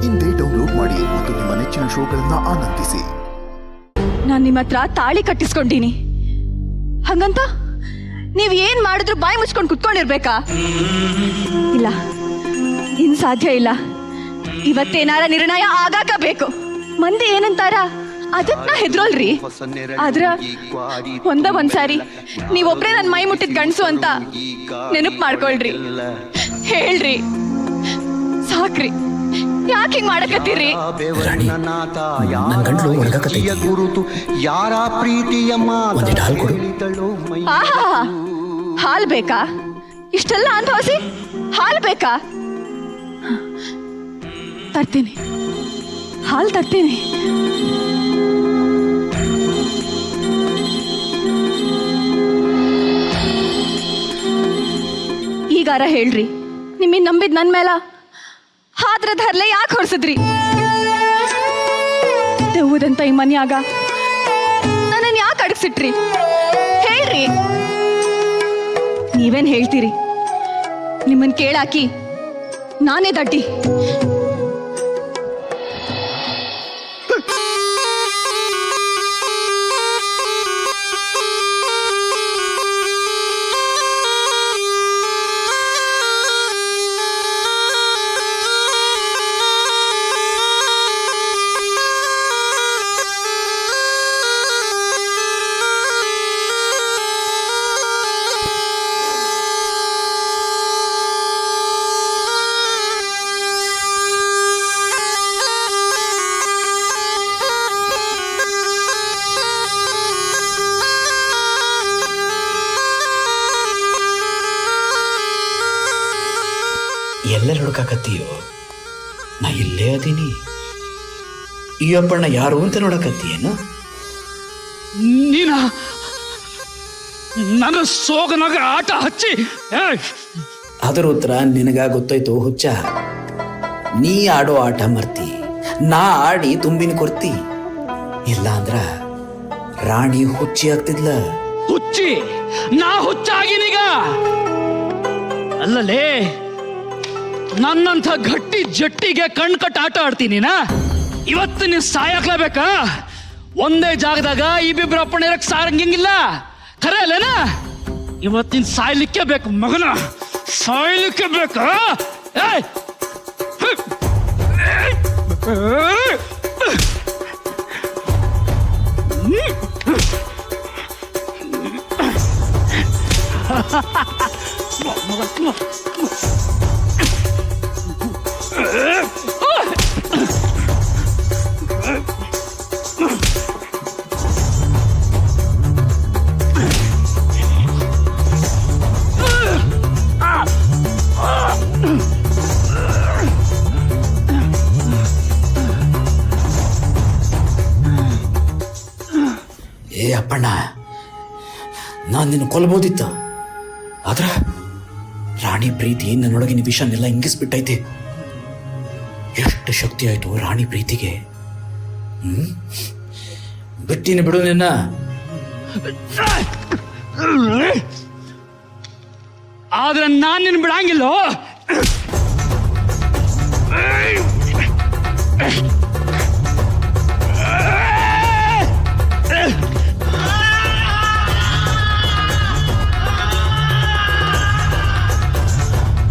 ಇಂದೇ ಡೌನ್ಲೋಡ್ ಮಾಡಿ ಮತ್ತು ನಿಮ್ಮ ನೆಚ್ಚಿನ ಶೋಗಳನ್ನ ಆನಂದಿಸಿ. ನಾನು ನಿಮ್ಮ ಹತ್ರ ತಾಳಿ ಕಟ್ಟಿಸ್ಕೊಂಡೀನಿ, ಹಂಗಂತ ನೀವ್ ಏನ್ ಮಾಡಿದ್ರು ಬಾಯಿ ಮುಚ್ಕೊಂಡು ಕುತ್ಕೊಂಡಿರ್ಬೇಕಾ? ಇಲ್ಲ, ಇನ್ ಸಾಧ್ಯ ಇಲ್ಲ. ಇವತ್ತೇನಾರ ನಿರ್ಣಯ ಆಗಾಕ ಬೇಕು. ಮಂದಿ ಏನಂತಾರ ಅದನ್ನ ಹೆದ್ರೋಲ್ರಿ. ಆದ್ರ ಒಂದ್ಸಾರಿ ನೀವೊಬ್ರೇ ನನ್ ಮೈ ಮುಟ್ಟಿದ್ ಗಂಡ್ಸು ಅಂತ ನೆನಪು ಮಾಡ್ಕೊಳ್ರಿ. ಹೇಳ್ರಿ, ಸಾಕ್ರಿ, ಯಾಕೆ ಹಿಂಗ್ ಮಾಡಕತ್ತೀರಿ? ಹಾಲ್ ಬೇಕಾ? ಇಷ್ಟೆಲ್ಲ ಅನುಭವಿಸಿ ಹಾಲ್ ಬೇಕಾ? ತರ್ತೀನಿ, ಹಾಲ್ ತರ್ತೀನಿ. ಈಗಾರ ಹೇಳ್ರಿ, ನಿಮ್ಮಿಂದ ನಂಬಿದ್ ನನ್ ಮೇಲ ಹಾದ್ರದ ಹರ್ಲೆ ಯಾಕೆ ಹೊರ್ಸಿದ್ರಿ? ದೆವ್ವದಂತ ಈ ಮನ್ಯಾಗ ನನ್ನನ್ನು ಯಾಕೆ ಅಡಗಿಸಿಟ್ರಿ? ಹೇಳ್ರಿ. ನೀವೇನ್ ಹೇಳ್ತೀರಿ? ನಿಮ್ಮನ್ ಕೇಳಾಕಿ ನಾನೇ ದಡ್ಡಿ. ಎಲ್ಲೆಲ್ಲಿ ಹುಡುಕಾಕತ್ತೀಯೋ? ನಾ ಇಲ್ಲೇ ಅದೀನಿ. ಈ ಅಪ್ಪಣ್ಣ ಯಾರು ಅಂತ ನೋಡಕತ್ತೀಯೇನು? ನೀನ ನನ್ನ ಸೋಗನಾಗ ಆಟ ಹಚ್ಚಿ. ಅದರ ಉತ್ತರ ನಿನಗ ಗೊತ್ತಾಯ್ತು ಹುಚ್ಚ. ನೀ ಆಡೋ ಆಟ ಮರ್ತಿ, ನಾ ಆಡಿ ತುಂಬಿನ ಕೊಡ್ತಿ. ಇಲ್ಲ ಅಂದ್ರ ರಾಣಿ ಹುಚ್ಚಿ ಆಗ್ತಿದ್ಲ. ಹುಚ್ಚಿ? ನಾ ಹುಚ್ಚಾಗಿನೀಗ? ಅಲ್ಲಲೇ, ನನ್ನಂಥ ಗಟ್ಟಿ ಜಟ್ಟಿಗೆ ಕಣ್ ಕಟ್ಟ ಆಟ ಆಡ್ತೀನಿ ನಾ? ಇವತ್ತು ನೀನ್ ಸಾಯಕ್ಲೇಬೇಕಾ? ಒಂದೇ ಜಾಗದಾಗ ಇಬ್ಬಿಬ್ರು ಅಪ್ಪಣ ಇರಕ್ ಸಾರಂಗಿಲ್ಲ. ಖರೆ ಅಲ್ಲೇನ? ಇವತ್ತಿನ ಸಾಯ್ಲಿಕ್ಕೆ ಬೇಕು ಮಗನ, ಸಾಯ್ಲಿಕ್ಕೆ ಬೇಕಾ? ಏ ಅಪ್ಪಣ್ಣ, ನಾನು ನಿನ್ನ ಕೊಲ್ಬೋದಿತ್ತು. ಆದ್ರ ರಾಣಿ ಪ್ರೀತಿ ನನ್ನೊಳಗಿನ ವಿಷನೆಲ್ಲ ಇಂಗಿಸ್ಬಿಟ್ಟೈತೆ. ಎಷ್ಟು ಶಕ್ತಿ ಆಯ್ತು ರಾಣಿ ಪ್ರೀತಿಗೆ. ಬಿಟ್ಟಿನ ಬಿಡು ನಿನ್ನ. ಆದ್ರೆ ನಾನ್ ನಿನ್ ಬಿಡಂಗಿಲ್ಲೋ.